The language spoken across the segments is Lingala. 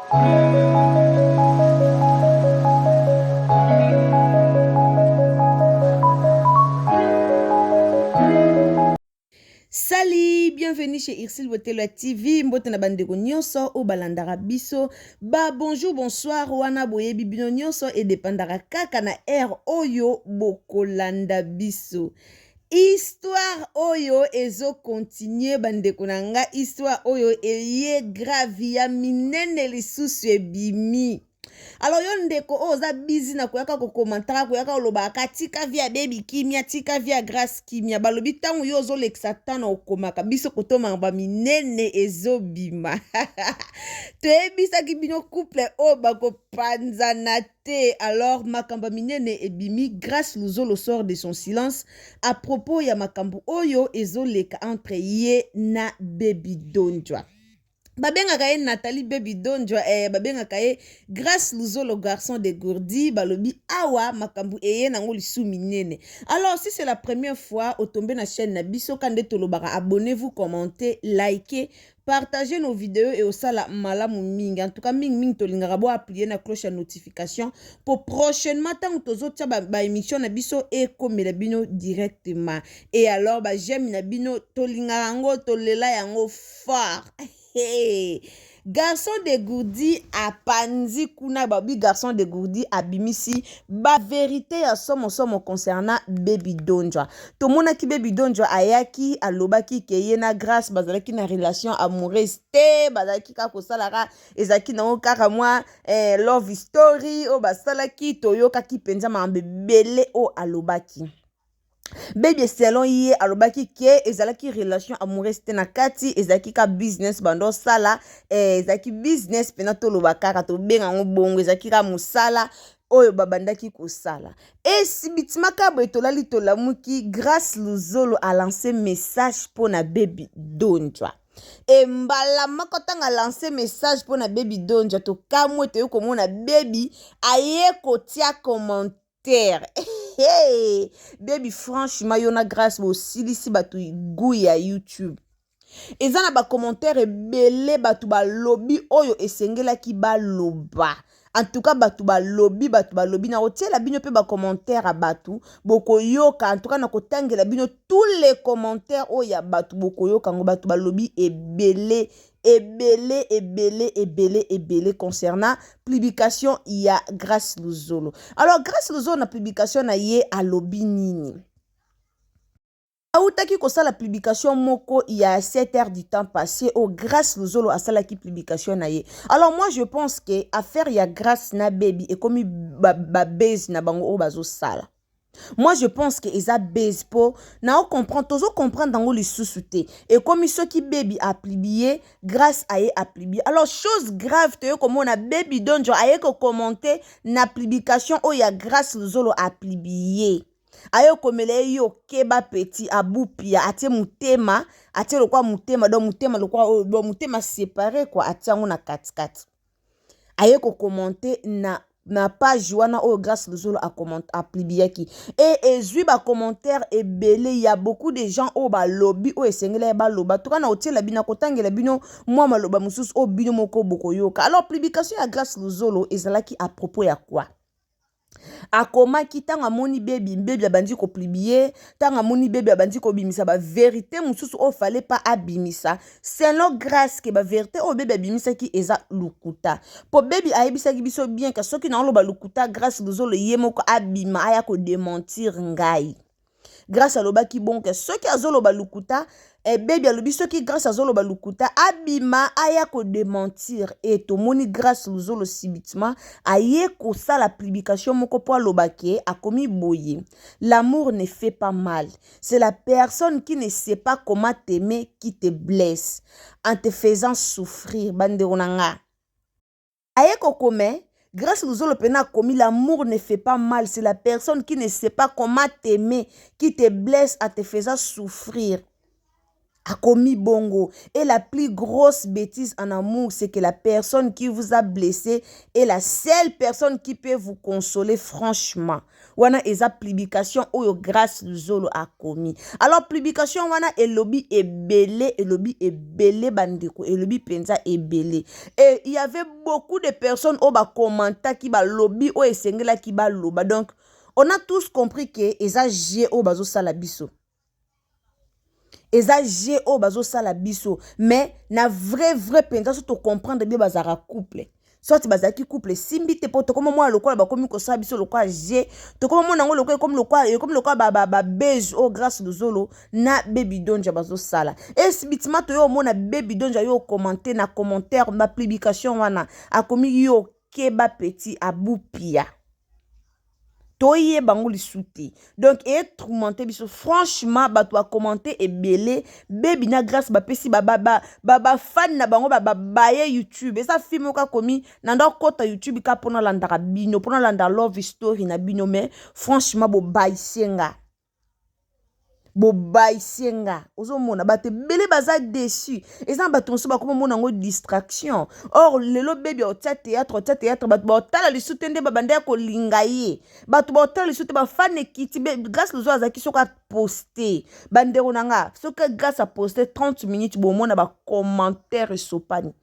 Salut, bienvenue chez Irsil Botelo TV. Mbote na bandeko nyonso o balandara biso. Ba bonjour, bonsoir, wana boye bibino nyonso e depandara kaka na oyo bokolanda biso. Histoire oyo ezo continue bandeko nanga. Histoire oyo eye gravia minene lisusu ebimi. Alors yo ndeko oza busy na koyaka ko komantara koyaka olobaka tika via baby kimia tika via grace kimia balobi tango yo zo leksa na okomaka biso kotoma ba minene ezobima. Toyebisa ki bino couple o bako panzana te. Alors makamba minene ebimi grâce Luzolo sort de son silence à propos ya makambu oyo ezoleka entre ye na baby Donjwa. Babenga kaye Nathalie Baby Donjwa babenga kaye grâce Luzolo garçon de Gourdi balobi awa makambu eye nango lisu minene. Alors si c'est la première fois au tomber na chaîne na biso kande tolobaka abonnez-vous, commentez, likez, partagez nos vidéos et au sala malamu mingi. En tout cas mingi tolingaka bo appuyer na cloche à notification pour prochainement tant tozo tia ba émission na biso e komela bino directement. Et alors ba j'aime na bino tolingaka ngo tolela yango fort. Hey. Garçon de Gourdi a panzi kuna babi garçon de Gourdi a bimisi ba vérité ya somo concernant Baby Donjwa. To mona ki Baby Donjwa ayaki alobaki keye na grâce bazalaki na relation amoureuse te bazalaki ka kosalaka ezaki na okaka mwa love story o basalaki toyoka ki penza mambebele o alobaki. Baby selon ye alobaki ke ezalaki relation amoureuse te na kati ezalaki ka business bando sala ezalaki business pena to lobaka to benga ngo bongo ezalaki ka musala oyo babandaki kosala et si bitimaka boetolali tolamuki grâce Luzolo a lancé message pour na Baby Donjwa. Et mbala makotanga lancé message pour na Baby Donjwa to kamwe to yoko mona baby aye kotia commentaire. Hey, baby franchement yona grâce bo silisi batu goût ya YouTube. Ezana ba commentaire belé batu ba lobby oyo esengela ki ba loba. En tout cas batu ba lobby na otela bino pe ba commentaire a batu boko yoka en tout cas na kotangela bino tous les commentaires oya batu boko yoka ngo batu ba lobby ebele concernant publication ya grâce Luzolo. Alors grâce Luzolo na publication na ye a lobby nini. Autaki ko la publication moko il y a 7 heures du temps passé au grâce Luzolo a sala ki publication na ye. Alors moi je pense que affaire ya grâce na baby et comme ba base na bango o bazo sala. Moi je pense que eza base po na o comprendre tozo comprendre dango li sous-souté et comme ce qui baby a publié grâce à ye a publié. Alors chose grave te comme on a Baby Donjwa aye ko commenter na publication o ya grâce Luzolo a publié. Ayo komele yo keba petit abupia atie mutema atie lokwa mutema do mutema lokwa do mutema séparé quoi atie ngo na 4-4. Aye ko commenter na page wana o grâce Luzolo a publié ki et ezui ba commentaire et belé il y a beaucoup de gens au ba lobby o esengela ba loba to kana otiela bina kotangela bino moi maloba mususu o bino moko boko yoka. Alors publication ya grâce Luzolo ezalaki à propos ya quoi? Akoma ki tanga moni baby abandi ko publier tanga moni baby abandi ko bimisa ba vérité mususu o fallait pas abimisa c'est no grâce que ba vérité o baby abimisa ki eza lukuta po baby ayebisa ki biso bien ka soki na loba lukuta grâce Luzolo yemoko abima aya ko démentir ngai grâce à lobaki bon que soki azoloba lukuta baby alobi soki grâce azoloba lukuta abima aya ko démentir et to moni grâce Luzolo subitement aye ko sa la publication moko po lobake a komi boye. L'amour ne fait pas mal, c'est la personne qui ne sait pas comment t'aimer qui te blesse en te souffrir banderonanga aye ko kome. Grâce Luzolo pena commis l'amour ne fait pas mal, c'est la personne qui ne sait pas comment t'aimer qui te blesse en te faisant souffrir. a commis bongo. Et la plus grosse bêtise en amour, c'est que la personne qui vous a blessé est la seule personne qui peut vous consoler franchement. Wana eza publication oyo grâce Luzolo a commis. Alors publication wana elobi ebele bandeko, elobi penza ebele. Et il y avait beaucoup de personnes au ba commenta qui ba lobby o esengela qui ba loba. Donc on a tous compris que eza G o bazo sala biso. Eza G o bazo sala biso, mais na vrai penza so to comprendre bien bazara couple. Soit bazaki couple simbi te poto comme moi lokola ba komi ko sala biso lokola G, to comme moi nango lokola comme lokola ba beige o grâce Luzolo na baby donja bazo sala. Et sibitima to yo mona baby donja yo commenter na commentaire na publication wana a komi yo keba petit abupia. Toye bango souté. Donc être monté biso franchement ba toi commenter et belé baby na grâce ba pesi ba fan na bango ba YouTube. Et ça film ka komi na ndo kota YouTube ka pona landara bino, pona landara love story na bino mais franchement bo baisenga. Bobaisenga ozo mona bate belé baza déçu et ça bato so ba comme mona ngo distraction. Or lelo baby au théâtre bato ba tala li soutende ba bande ko lingaye bato ba tala li soutende ba fan ekiti grâce Luzolo azaki soka poster bande onanga soka grâce à poster 30 minutes bo mona ba commentaire sopani.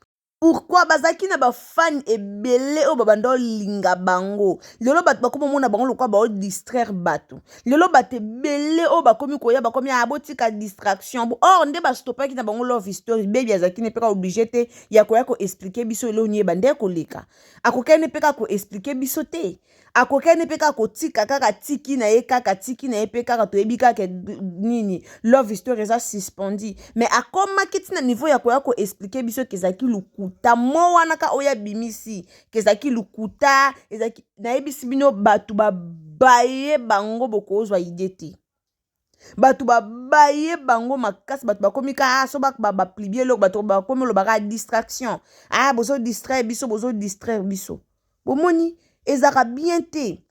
Pourquoi bazaki na ba fan ebele o babando linga bango lelo bato bakoma mona bango lokwa ba distraire bato lelo bato ebele o bakomi koya bakomi abotika distraction or nde ba stopaki na bango love story baby azaki ne peka obligé te ya koya ko expliquer biso lelo nie bande ko leka akokene peka ko expliquer biso te akokene peka ko tika kaka tiki na ye kaka tiki na ye peka to ebika ke nini love story eza suspendi mais akoma kiti na niveau ya koya ko expliquer biso kezaki lukuta mo wana ka oya bimisi kezaki lukuta ezaki na ebisi bino batu baye bango bokozwa idée batu baye bango makasi batu bakomi ka so ba plier lo batu bakomi lo baka distraction bozo distraire biso bomoni ezara bien te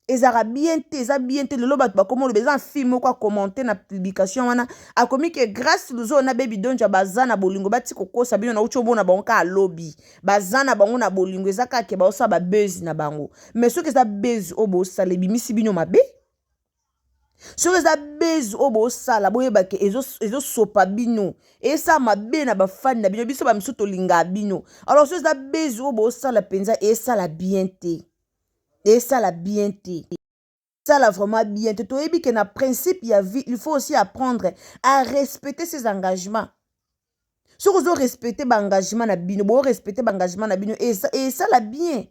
eza bien te lelo batu bakomi lo beza film ko commenter na publication wana akomi que grâce Luzolo na baby donja bazana bolingo bati kokosa bino na ucho bona bango ka lobby bazana bango na bolingo ezaka ke ba osa ba buzz na bango mais ce que ça buzz obo sale bimisi bino mabe ce que ça buzz obo sala boyeba ke ezo sopa bino et ça mabe na ba fan na bino biso ba misuto linga bino alors ce que ça buzz obo sala penza et ça la bien te. Et ça la bien te. Ça la vraiment bien te. Toyebi que na principe ya vie, il faut aussi apprendre à respecter ses engagements. Si vous respectez l'engagement na bino, vous respectez l'engagement na bino et ça la bien.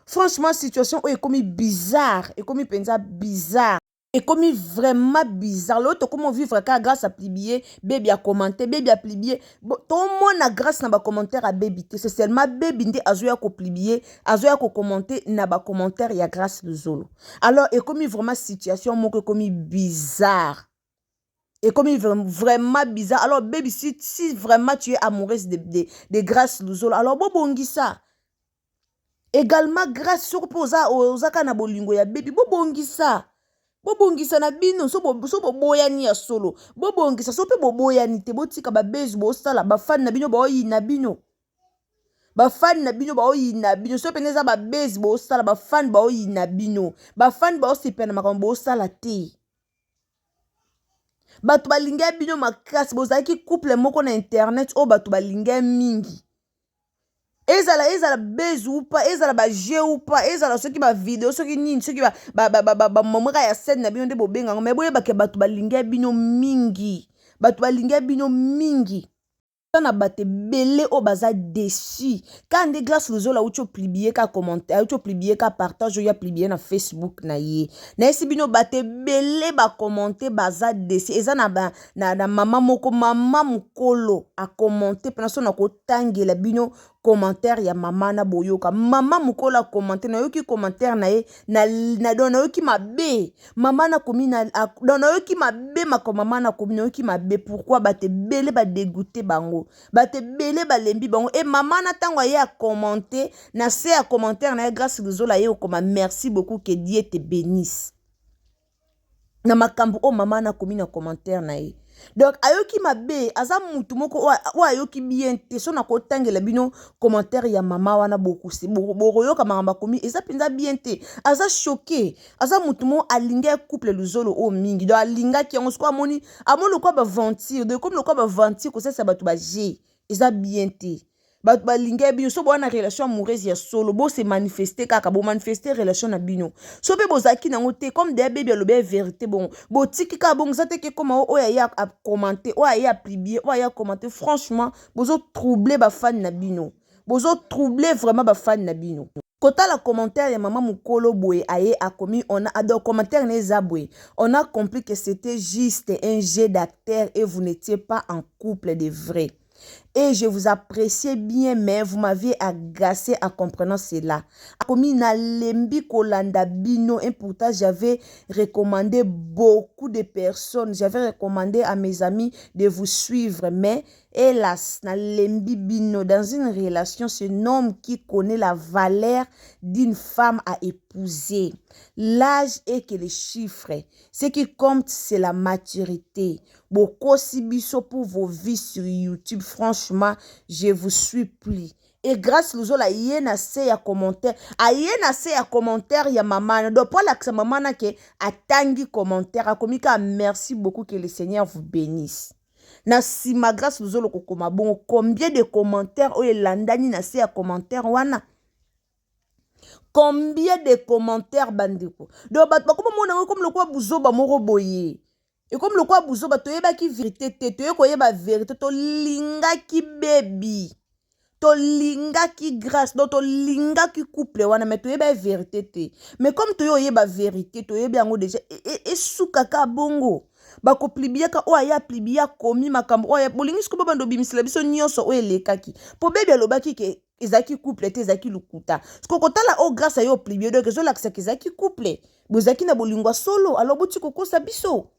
Franchement situation est comme bizarre, et comme pensa bizarre. Et comme vraiment bizarre, l'autre comment vivre grâce à plier, baby a commenté, baby a plié. Tout le monde a grâce à ba commentaire à baby. C'est seulement baby ndi azoya ko plier, azoya ko commenter na ba commentaire ya grâce Luzolo. Alors et comme vraiment situation moko comme bizarre. Et comme vraiment bizarre. Alors baby si vraiment tu es amoureuse de grâce Luzolo, alors bobongi ça. Également grâce sur posa ozaka na bolingo ya baby bobongi ça. Bobongisa na bino so boboyani ya solo bobongisa so pe boboyani te botika ba base bo sala ba fan na bino ba oyina bino ba fan na bino ba oyina bino so peneza ba base bo sala ba fan ba oyina bino ba fan ba osepena makambo bo sala te batu balinga bino makasi bozaki couple moko na internet o batu balinga mingi ezala base ou pas ezala ba jeu ou pas ezala ceux qui ba vidéo ceux qui nini ceux qui ba momaka ya scène na bino nde bobenga mais boye ba ke batu balinga bino mingi na bate belé o baza déçu quand des grâce Luzolo auto publier ka commentaire auto publier ka partage ya publier na Facebook na ye na esi bino bate belé ba commenter baza déçu eza na mama moko mama mukolo a commenter pendant son ko tangela bino commentaire ya mama na boyoka mama mukolo a commenter na yoki commentaire na ye na dona yoki mabe mama na komina dona yoki mabe mako mama na komina yoki mabe pourquoi bate belé ba dégoûter bango bate belé ba lembi bango et mama na tango ye a commenter na se a commentaire na grâce Luzolo ye okoma merci beaucoup que Dieu te bénisse na makambo o mama na komina commentaire na ye Donc ayoki mabe aza mutu moko o ayoki bien te so na kotangela bino commentaire ya mama wana beaucoup c'est boroyoka makamba komi eza penza bien te aza choqué aza mutu mo alinga couple luzolo o mingi donc alinga ki yango sko amoni quoi ba ventir de comme le quoi ba ventir ko ça batu ba g eza bien te ba balinga bino so bona relation amoureuse ya solo bo se manifester kaka bo manifester relation na bino so be bozaki nango te comme des bébé le vérité bon bo tiki ka bon ça te ke comment o ya a commenter o ya publier o ya commenter franchement bozo troubler ba fan na bino bozo troubler vraiment ba fan na bino kota la commentaire ya maman mukolo boye aye a commis on a ador commentaire les aboué on a compris que c'était juste un jeu d'acteur et vous n'étiez pas en couple de vrai. Et je vous appréciais bien, mais vous m'aviez agacé en comprenant cela. Comme na lembi kolanda bino, et pourtant j'avais recommandé beaucoup de personnes. J'avais recommandé à mes amis de vous suivre, mais hélas, na lembi bino, dans une relation, c'est un homme qui connaît la valeur d'une femme à épouser. L'âge est que les chiffres. Ce qui compte, c'est la maturité. Beaucoup sibiso pour vos vies sur YouTube. Franchement, je vous suis plus. Et grâce à la yena se ya commentaire, a yena se ya commentaire ya maman. Donc pas la maman na ke atangi commentaire. A komika merci beaucoup que le Seigneur vous bénisse. Na si ma grâce luzolo kokoma bon combien de commentaires o landani na se ya commentaire wana. Combien de commentaires bandiko. Donc comme le quoi buzoba moro boye. Et comme le quoi buzoba toyeba ki vérité te toyeba vérité to linga ki baby. To linga ki grâce donc to linga ki couple wana mais toyeba vérité te. Mais comme toyeba vérité toyeba yango déjà et soukaka bongo. Bako plibia ka oya plibia komi makambo oya bolingi sko bando bimisela biso nyonso oye lekaki. Po baby alobaki ke ezaki couple te ezaki lukuta. Sko kotala o grâce à yo plibia donc ezo lakisa ke ezaki couple. Bozaki na bolingwa solo alors buti kokosa biso.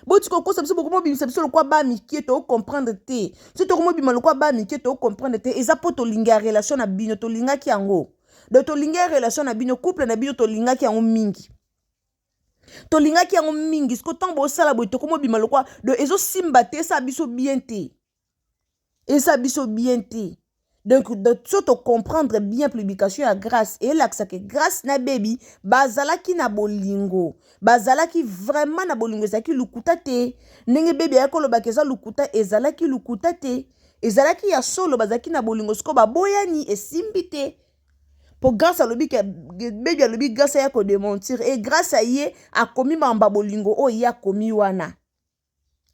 Boti kokosa biso boko bimisa biso lokwa ba mikie to comprendre te. Si to komo bima lokwa ba mikie to comprendre te eza po to linga relation na bino to linga ki yango. De to linga relation na bino couple na bino to linga ki yango mingi. To linga ki yango mingi sko tango sala boy to komo bima lokwa de ezo simba te sa biso bien te. Esa biso bien te. Donc de tout comprendre bien publication à grâce et là que grâce na baby bazalaki na bolingo bazalaki vraiment na bolingo ezalaki lukuta te ndenge baby yakolo bakeza lukuta ezalaki lukuta te ezalaki ya solo bazalaki na bolingo siko baboyani esimbi te pour grâce à lobi que baby lobi grâce ya ko démentir et grâce à ye a commis mamba bolingo o ya commis wana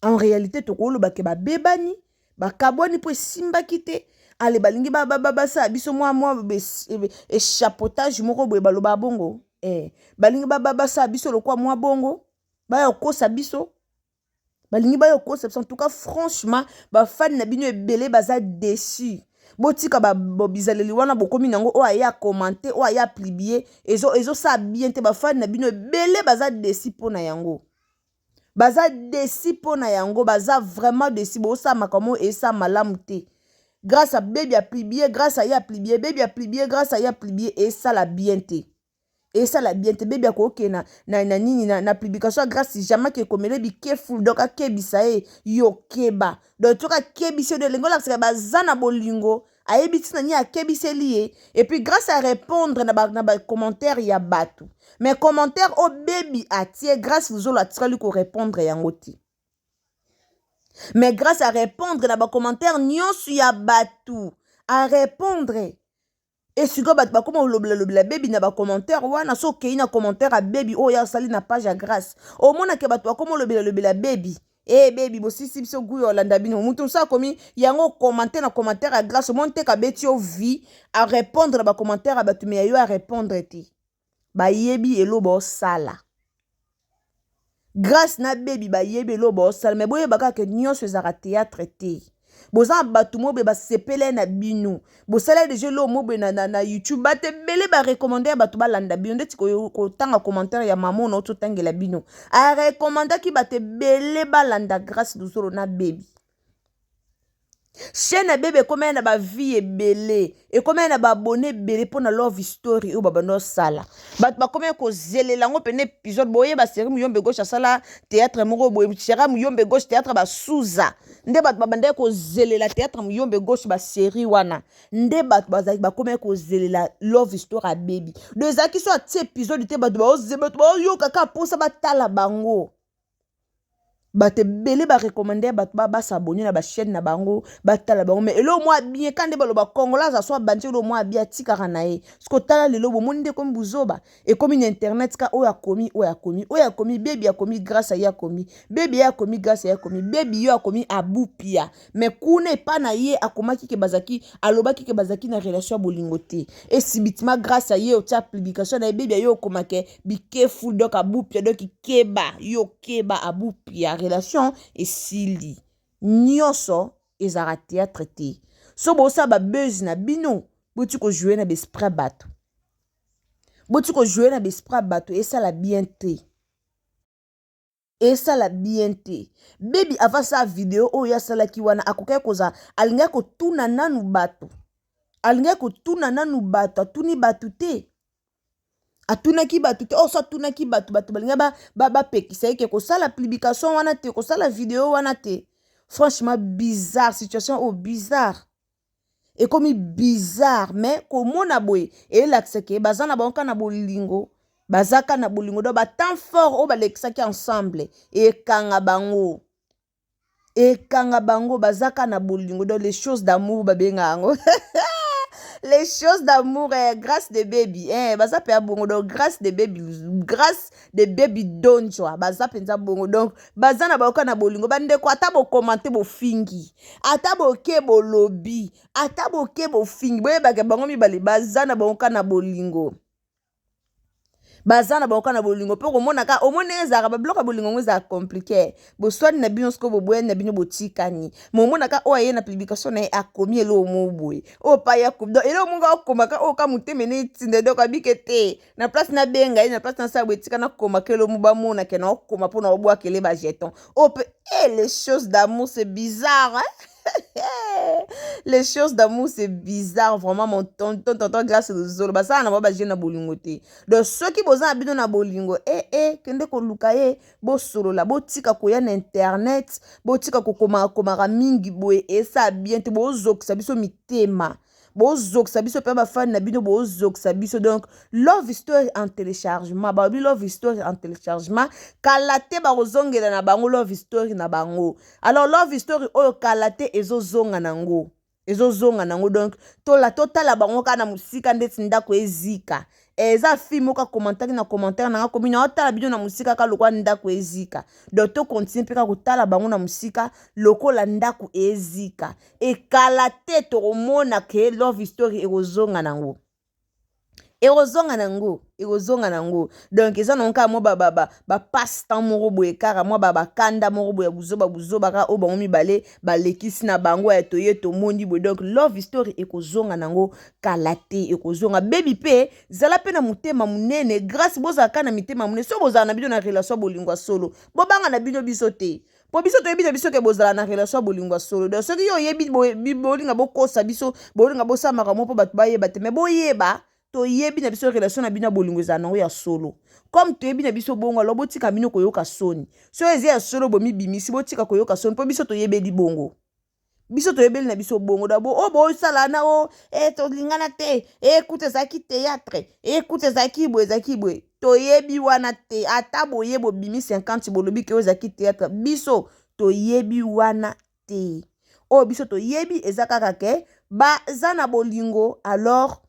en réalité to ko loba ke ba bebani ba kabwani po simba kite ale balingi sa biso moi chapeautage moko boye baloba bongo balingi sa biso lokwa moi bongo ba yokosa biso balingi ba yokosa en tout cas franchement ba fan na bino ebele baza déçu botika ba bizaleli wana bokomi nango o aya commenter o aya publier ezo sa bien te ba fan na bino ebele baza déçu pona yango baza déçu pona yango baza vraiment déçu bo sa makamo et ça malamu te. Grâce à baby a plié, grâce à ya plié, baby a plié, grâce à ya plié, et ça la bienté. Et ça la bienté, baby a ok na publication grâce à jamais que comme les bi careful donc a kebi ça yo keba. Donc tu as kebi c'est de lingola c'est bazana bolingo, a ebiti na ni a kebi c'est lié et puis grâce à répondre na ba commentaire ya batu. Mais commentaire au baby a tie grâce vous la tira lui ko répondre yangoti. Mais grâce à répondre dans les commentaires, nous ya batu à répondre. Et si vous avez comment le baby na ba commentaire, wana so ke ina commentaire à baby oh ya sali na page à grâce. Au moins que batu comment le baby. Eh baby bo si so gu Yolanda bino mutu sa komi yango commenter na commentaire à grâce monte ka beti o vie à répondre na ba commentaire à batu mais yo à répondre ti. Ba yebi elo bo sala. Grâce na baby ba yebe lo bo sal mais boye baka ke nyonso ezaka théâtre te boza batu mo be ba sepele na binu bo sala de jeu lo mo be na YouTube ba te bele ba recommander batu ba landa binu ndeti ko tanga commentaire ya maman no to tangela binu a recommander ki ba te bele ba landa grâce du solo na baby chaîne bébé comme na ba vie ebele et comme na ba abonné belé pour na love story ou babano sala ba comme ko zelela ngo pene épisode boye ba série muyombe gauche sala théâtre moko boye chera muyombe gauche théâtre ba souza nde ba bande ko zelela théâtre muyombe gauche ba série wana nde ba ba comme ko zelela love story baby deux aki so ati épisode te ba yo kaka pour ça ba tala bango Bate belé ba recommander ba s'abonner na ba chaîne na bango batala bango mais elo moi bien quand ba lo ba congolais ça soit banti lo moi bien tikara na e sko tala lelo bo monde comme buzoba et comme une internet ka o ya komi baby ya komi grâce à ya komi baby ya komi grâce à ya komi baby yo ya komi abupia mais kune pa na ye akomaki ke bazaki alobaki ke bazaki na relation bolingote et subitement grâce à ye o tia publication na baby yo komake be careful donc abupia donc keba yo keba abupia relation et sili nyonso ezara théâtre te so bosa ba buzz na bino boti ko jouer na besprit bato et ça la bien te baby avant sa vidéo o ya sala ki wana akoka koza alinga ko tuna nanu bato atuni bato te atunaki bato te so atunaki bato balinga ba pekisa ke ko sala publication wana te ko sala vidéo wana te franchement bizarre situation bizarre et comme bizarre mais komona boye et l'accès bazana banka na bolingo bazaka na bolingo do ba temps fort o balexaki ensemble et kanga bango bazaka na bolingo do les choses d'amour babenga ngo les choses d'amour grâce de baby baza pe bongo donc grâce de baby donjwa baza penza bongo donc baza na baoka na bolingo bande ko ata bo commenter bo fingi ata bo ke bo lobby ata bo ke bo fingi boye ba bango mibale baza na baoka na bolingo bazana bango na bolingo pe ko mona ka omone ezaka ba bloka bolingo ngo za compliqué bo swani na bino sko bo boye na bino botikani mo mona ka o aye na publication na akomi elo mo boye o pa ya kubdo elo mo ga komaka o ka mutemene tinde do ka bikete na place na benga na place na sa botika na komaka elo mo ba mona ke na okoma po na obwa kele ba jeton o pe les choses d'amour c'est bizarre les choses d'amour c'est bizarre vraiment mon tonton grâce aux zolo basa na ba jeune na bolingo te donc ceux qui boza bino na bolingo kende ko luka bo solo la bo tika ko ya na internet bo tika ko koma mingi boye et ça bien te bo zoksa biso mitema bozokisa biso pe ba fan na bino bozokisa biso donc love story en téléchargement love story en téléchargement kala te bazongela na bango love story na bango alors love story oyo kala te ezozonga nango donc totala bango kana musika ndeti ndako ezika eza film oka commentaire na nga komi na otala bino na musika ka lokwa ndako ezika donc to continue pe ka kotala bango na musika lokola ndako ezika ekala te tokomona ke love story ekozonga nango donc eza nonka mo ba passe temps moko boye kaka mo ba kanda moko boye buzoba ka o bango mibale balekisi na bango ya toye to mondi boye donc love story ekozonga nango kalate ekozonga baby pe zala pe na mutema munene grâce bozaka na mitema munene so bozala na bino na relation bolingwa solo bobanga na bino biso te po biso to yebi biso ke bozala na relation bolingwa solo donc soki yo yebi bolinga bokosa biso bolinga bosamaka mo po bato bayeba te mais boyeba to yebi na biso relation na bino bolingo za nango ya solo comme to yebi na biso bongo lo botika bino koyoka soni so ezi ya solo bomi bimisi botika koyoka soni po biso to yebeli bongo biso to yebeli na biso bongo dabo bo sala na to lingana te écoute zaki théâtre écoute zaki boye to yebi wana te ata boye bo bimi 50 bolobi ke zaki théâtre biso to yebi wana te biso to yebi ezaka ke ba zana bolingo alors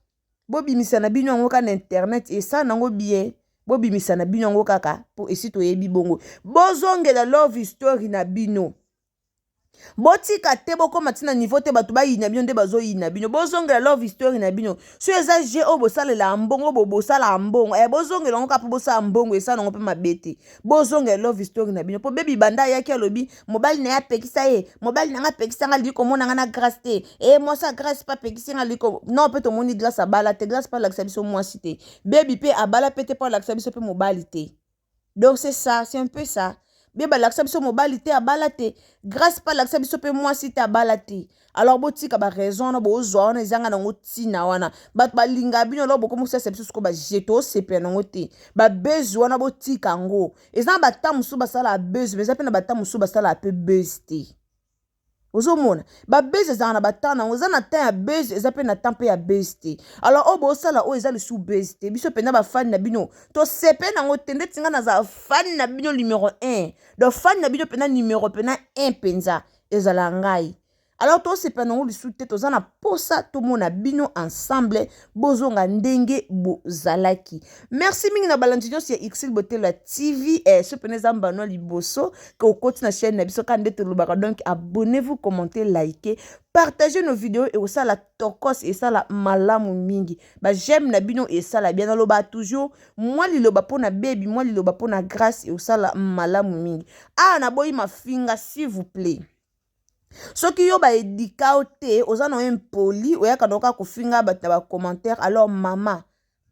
bobimisa na bino yango ka na internet et ça nango bien bobimisa na bino yango kaka po esi to yebi bongo bozongela love story na bino botika te bokoma tina niveau te bato bayina bino nde bazoyina bino bozongela love story na bino so eza je o bosalela mbongo bosala mbongo bozongela yango kapa bosala mbongo esa nango mpe mabete bozongela love story na bino po bebi banda yaki alobi mobali na ye apekisa ye mobali nanga apekisa nga liko mona nga na grâce te mwasa grâce pa apekisi nga liko non mpe tomoni grâce abala te grâce pa alakisa biso mwasi te bebi mpe abala mpe te po alakisa biso mpe mobali te donc c'est ça c'est un peu ça bien balakisa biso mobali te abala te grâce pas balakisa biso mpe mwasi te abala te alors botika baraison wana bozwa wana ezanga nango ntina wana bato balinga bino alors bokomosasa biso siko bajete osepela nango te babezi wana botika yango eza na bata mosusu basala abezi mais eza mpe na bata mosusu basala mpe bezi te ozomona babezi ezala na bata nango eza na temps ya bezi eza mpe na temps mpe ya bezi te alors oyo bosala oyo eza lisusu bezi te biso mpenza bafani na bino tosepe nango te ndeti nga nazala fani na bino numero 1 donc fani na bino mpenza numero mpena 1 mpenza ezala ngai alors tosepa nango lisusu te toza na posa tomona bino ensemble bozonga ndenge bozalaki merci mingi na balandi nyonso ya Ixil Botelo TV so pene eza mbano liboso ke okoti na chaîne na biso ka nde tolobaka donc abonnez-vous commentez likez partagez nos vidéos et osala tokos esala malamu mingi ba j'aime na bino esala bien naloba toujours moi liloba pona baby moi liloba pona grâce et osala malamu mingi na boyi mafinga s'il vous plaît soki yo baedika te oza na impoli oyaka noka kofinga bato na bacommentaire alors mama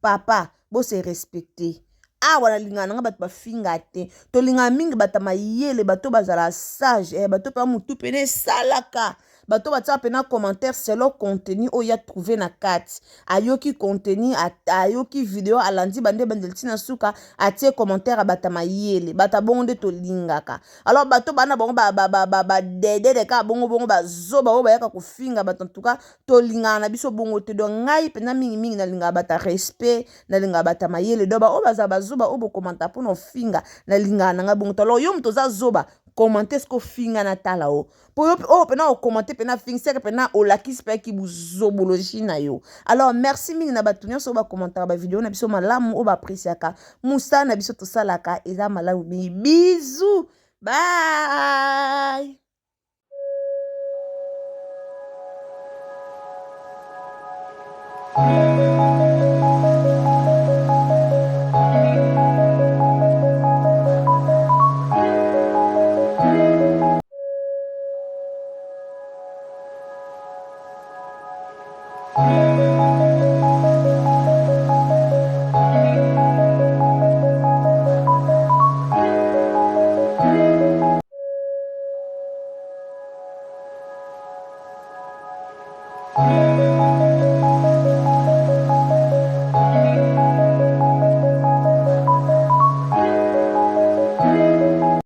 papa bose respecte awa nalingana nanga bato bafinga te tolingana mingi bato mayele bato bazala sage bato mpe mutu pene esalaka bato batia pena commentaire selon contenu oyo ya trouvé na kati ayoki contenu ayoki video alandi bande bandeli tina suka atie commentaire bata mayele bata bongo nde tolingaka alors bato bana bongo dede de ka bongo bazoba oyo bayaka kofinga bato en tout cas tolingana na biso bongo te donc ngai pena mingi nalingaka bata respect nalingaka bata mayele do ba oyo baza bazoba oyo bokomanta mpona ofinga nalingaka nanga bongo to alors yo moto oza zoba commenter ce qu'on finga na tala o po pena o commenter pena finga c'est pena o lakis pe ki buzobologie na yo alors merci mingi na batu nyonso ba commenter ba vidéo na biso malamu o ba appréciaka musa na biso to salaka eza malamu bisous bye.